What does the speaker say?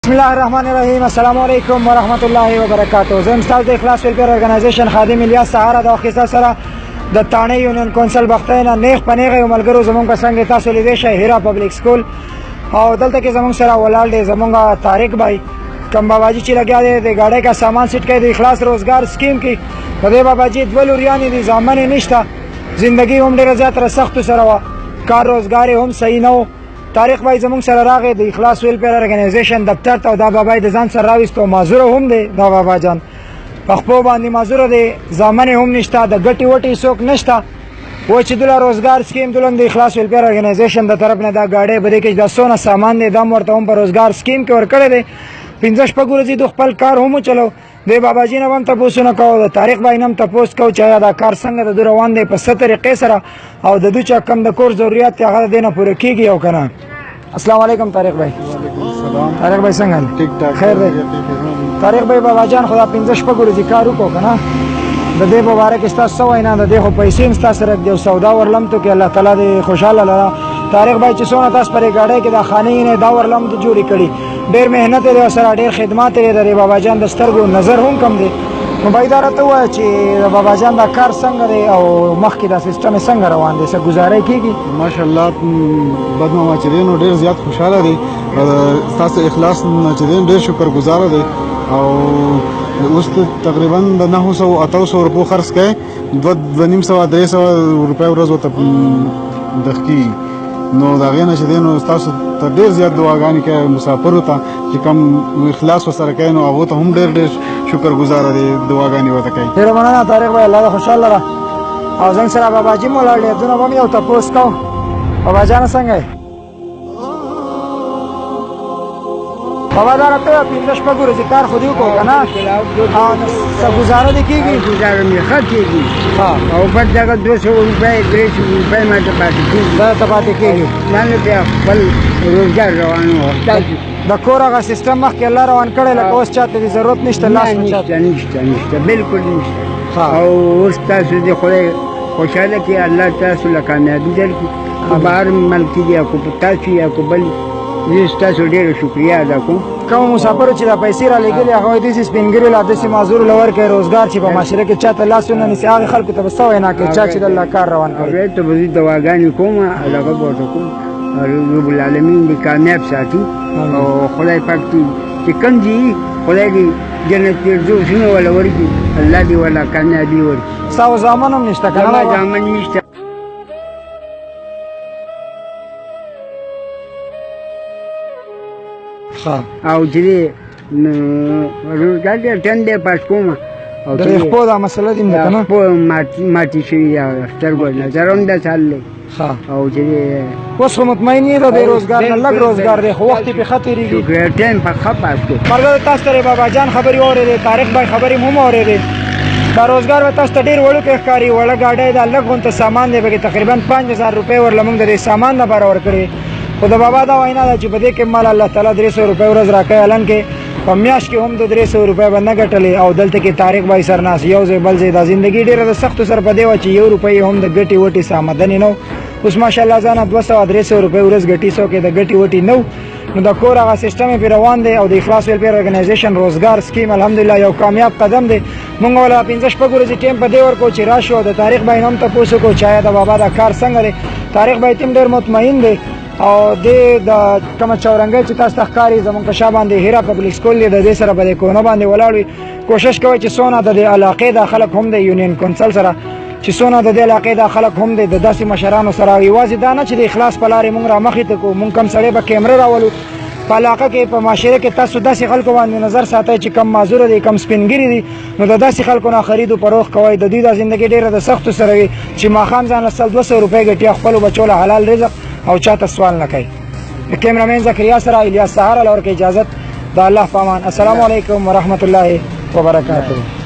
بسم الله الرحمن الرحیم. السلام علیکم ورحمت الله وبرکاتہ. زم استاد د اخلاص ویلفیر ارګنایزیشن خادم الیاس سهارا د اخیسا سره د تانه یونین کونسل بختینا نیغ پنیغه یو ملګرو زمونږ په څنګه تاسو لیدې شئ هیرا پبلک سکول او دلته کې زمونږ سره ولاړ دی زمونږ طارق بھائی کم باباجی چې لګیا دی د گاډۍ کا سامان سیټ کوي د اخلاص روزګار سکیم کې د دې باباجی دولور یعنی دي ځامن نشته زندگی هم ډیره زیاته سخت سره وا کار روزګار هم صحیح نه و. طارق بھائی زمونږ سره راغی د اخلاص ویلفیر ارګنایزیشن دفتر ته دا بابا د ځان سره راوستو معذور هم دی دا بابا جان په خپل باندې معذور دی ځامن هم نشته د ګټي وټي څوک نشته و چې دلته روزګار سکیم دلته د اخلاص ویلفیر ارګنایزیشن د طرف نه دا گاډي بده کې د سونه سامان دی د مرته هم په روزګار سکیم کې ورکړی دی 15 پګورځي د خپل کار هم چلو د باباجی نه هم تاسو نه کوو د طارق بھائی نم تاسو کو چې دا کار څنګه د روان دی په ست طریقې سره او د دوی چا کم د کور ضرورت هغه دینه پوره کیږي او کنه. السلام علیکم طارق بھائی. طارق بھائی څنګه ٹھیک ٹھاک خیر دی. طارق بھائی بابا جان خدا 15 پګورځي کار وکړو کنه د دې مبارک استاسو وینا د دې خو پیسې استاسو سره د سودا ورلم ته کې الله تعالی دې خوشاله لرا. طارق بھائی چې څونه تاسو پرې گاډي کې د خانې نه دا ورلم ته جوړی کړي ډېر مهنت لري سره ډېر خدمات لري د بابا جان د سترګو نظر هم کم دی. نو بھائی دا راته وایي چې بابا جان دا کار څنګه دی او مخکې دا سیستم څنګه روان دی څه گزارای کیږي؟ ماشاءالله بد ماما چې دی نو ډېر زیات خوشاله دی تاسو اخلاص نه چې دی ډېر شکر گزار دی او اوس تقریبا د 900 روپو خرڅ کړي 200 روپۍ ورځ ورته دخکي نو دا غینه چې دی نو تاسو ته ډېر زیات دعاګانې کوي مسافرو ته چې کوم اخلاص وسره کوي نو هغه ته هم ډېر شکر گزار دي دعاګانې ورته کوي. ډېر مننه طارق بھائی الله خوشاله را او زنګ سره باباجي مولا دې دونه هم یو تاسو کو بابا جان څنګه بابا دا راته 15 پګورځي کار خو دې وکړو کنه او څه گزاره دي کیږي گزاره می خرڅېږي او په دغه 200 روپۍ 300 روپۍ ماته پاتې کېږي دا ته پاتې کېږي باندې بیا خپل روزګار روان و د کور هغه سیستم مخکې الله روان کړی لکه اوس چاته دې ضرورت نشته لاس نشته بالکل نشته او اوس تاسو دې خدای خوشحاله کړي الله تاسو له کامیابي درکړي بهر ملک دي کو په تاسو یا کو بل زه تاسو ډېره شکریه ادا کوم. کوم مسافر چې دا پیسې را لګېلې هغه دې سپینګری لا داسې معذور لور کې روزګار چې په معاشره کې چاته لاسونه نسی هغه خلکو ته بس وینا کوي چا چې د الله کار روان کړي ته به دواګانې کوم هغه بوته کوم رب العالمین دې کامیاب ساتي او خدای پاک چې کوم دي خدای دې جنت فردوس ولا ورکړي الله دې ولا کامیابي ورکړي. ساو زامن هم نشته کنه زامن نشته او چې روزګار دې ټنډه پاس کوم او د خپل دا مسله دې نه کنه په ماتی شي یا سترګو نظر هم ده چلې او چې اوس مطمئن یې د روزګار نه لګ روزګار دی خو وخت په خطرېږي ګریټ ټایم په خپاس کو مرګ تاسو ته بابا جان خبري اورېدې طارق بھائی خبري هم اورېدې دا روزګار و تاسو ته ډېر وړو کې ښکاري وړه گاډۍ د لګ غونته سامان دی به تقریبا 5000 روپۍ ورلمږ د سامان نه برابر کړي خو د بابا دا وینا ده چې بده کې مال الله تعالی 300 روپۍ ورځ راکړي اعلان کې په میاشت کې هم د 300 روپۍ باندې ګټلې او دلته کې طارق بھائی سرناس یو ځای بل ځای د ژوندۍ ډېره د سختو سره په دی و چې 1 روپۍ هم د ګټي وټي سامدن نه اوس ماشاءالله ځان 200 300 روپۍ ورځ ګټي سو کې د ګټي وټي نو نو د کور هغه سیستم په روان دی او د اخلاص ویلفیر ارګنایزیشن روزګار سکیم الحمدلله یو کامیاب قدم دی. مونږ ولا 15 پګورځي ټیم په دی ورکو چې راشو د طارق بھائی نوم ته پوښتنه کو چا د بابا دا کار څنګه دی. طارق بھائی تیم ډېر مطمئن دی او د کوم چورنګي چې تاسو ښکاری زمون په شابه باندې هیرا پبلک سکول د دې سره باندې کو نه باندې ولاړوي کوشش کوي چې سونه د علاقې د خلک هم د یونین کونسل سره چې سونه د علاقې د خلک هم د داسې مشرانو سره یوازې دا نه چې د اخلاص په لارې مونږ را مخې ته کو مونږ کم سړی به کیمرا راولو په علاقه کې په معاشره کې تاسو داسې خلکو باندې نظر ساتئ چې کم معذور دي کم سپینګری دي نو د داسې خلکو نه خریدو پروخ کوي د دې د ژوندۍ ډیره د سختو سره وي چې ماخام ځان له 200 روپۍ ګټي خپل بچو له حلال رزق او چاته سوال نه کوي. کیمرامین زکریا سره الیاس سهارا لور کې اجازه د الله پامان. السلام علیکم ورحمت الله وبرکاتہ.